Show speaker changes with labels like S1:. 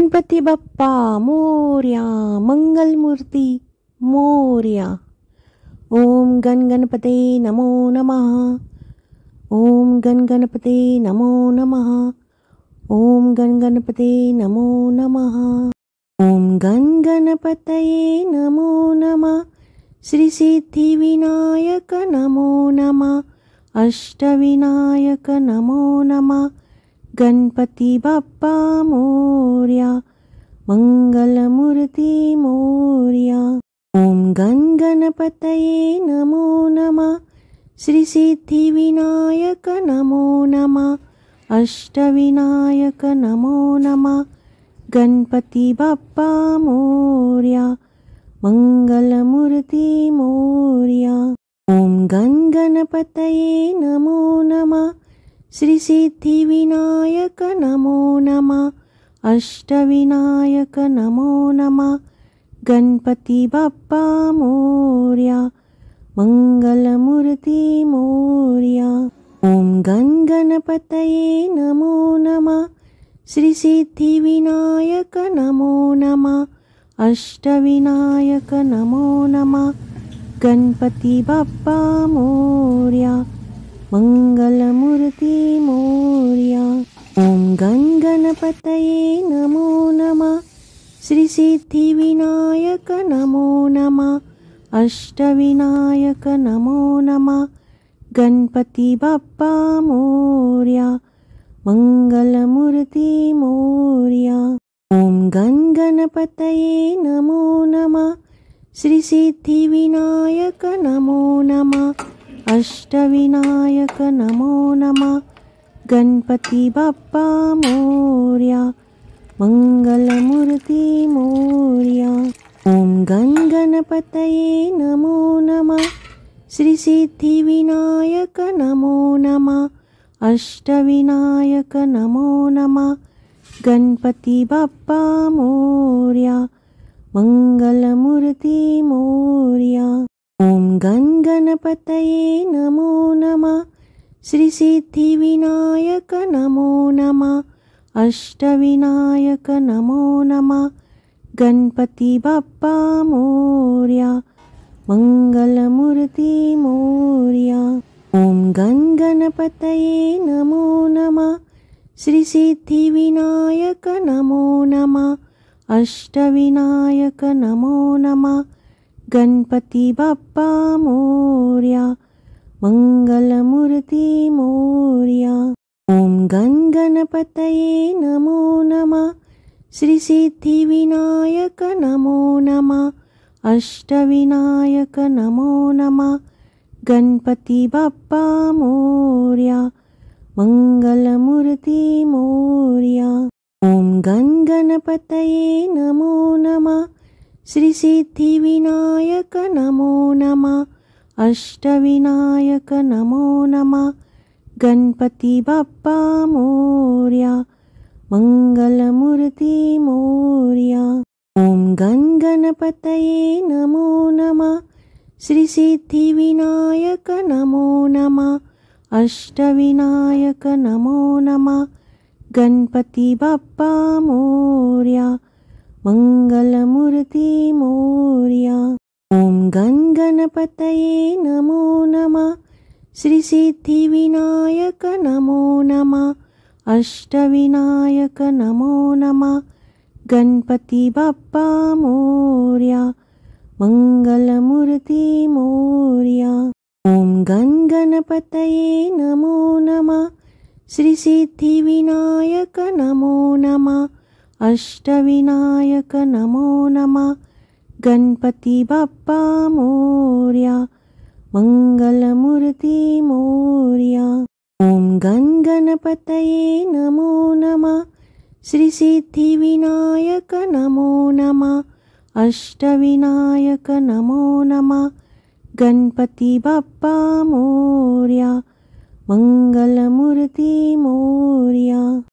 S1: गणपती बाप्पा मोरया, मंगलमूर्ती मोरया। ओम गणगणपते नमो नमः। ओम गणगणपते नमो नमः। ओम गणगणपते नमो नमः। ओम गणगणपतये नमो नमः। श्री सिद्धिविनायक नमो नमः। अष्टविनायक नमो नमः। गणपती बाप्पा मोरया, मंगलमूर्ती मोरया। ओम गणगणपतये नमो नमः। श्री सिद्धिविनायक नमो नमः। अष्टविनायक नमो नमः। गणपती बाप्पा मोरया, मंगलमूर्ती मोरया। ओम गणगणपतये नमो नमः। श्री सिद्धिविनायक नमो नमः। अष्टविनायक नमो नमः। गणपती बाप्पा मोरया, मंगलमूर्ती मोरया। ओम गणगणपतये नमो नमः। श्री सिद्धिविनायक नमो नमः। अष्टविनायक नमो नमः। गणपती बाप्पा मोरया, मंगलमूर्ती मोरया। ओम गणगणपतये नमो नमः। श्री सिद्धिविनायक नमो नमः। अष्टविनायक नमो नमः। गणपती बाप्पा मोरया, मंगलमूर्ती मोरया। ओम गणगणपतये नमो नमः। श्री सिद्धिविनायक नमो नमः। अष्टविनायक नमो नमः। गणपती बाप्पा मोरया, मंगलमूर्ती मोरया। ओम गणगणपतये नमो नमः। श्री सिद्धिविनायक नमो नमः। अष्टविनायक नमो नमः। गणपती बाप्पा मोरया, मंगलमूर्ती मोरया। ओम गणगणपतये नमो नमः। श्री सिद्धिविनायक नमो नमः। अष्टविनायक नमो नमः। गणपती बाप्पा मोरया, मंगलमूर्ती मोरया। ओम गणगणपतये नमो नमः। श्री सिद्धिविनायक नमो नमः। अष्टविनायक नमो नमः। गणपती बाप्पा मोरया, मंगलमूर्ती मोरया। ओम गणगणपतये नमो नमः। श्री सिद्धिविनायक नमो नमः। अष्टविनायक नमो नमः। गणपती बाप्पा मोरया, मंगलमूर्ती मोरया। ओम गणगणपतये नमो नमः। श्री सिद्धिविनायक नमो नमः। अष्टविनायक नमो नमः। गणपती बाप्पा मोरया, मंगलमूर्ती मोरया। ओम गणगणपतये नमो नमः। श्री सिद्धिविनायक नमो नमः। अष्टविनायक नमो नमः। गणपती बाप्पा मोरया, मंगलमूर्ती मोरया। ओम गणगणपतये नमो नमः। श्री सिद्धिविनायक नमो नमः। अष्टविनायक नमो नमः। गणपती बाप्पा मोरया, मंगलमूर्ती मोरया। ओम गणगणपतये नमो नमः। श्री सिद्धिविनायक नमो नमः। अष्टविनायक नमो नमः। गणपती बाप्पा मोरया, मंगलमूर्ती मोरया। ओम गणगणपतये नमो नमः। श्री सिद्धिविनायक नमो नमः। अष्टविनायक नमो नमः। गणपती बाप्पा मोरया, मंगलमूर्ती मोरया।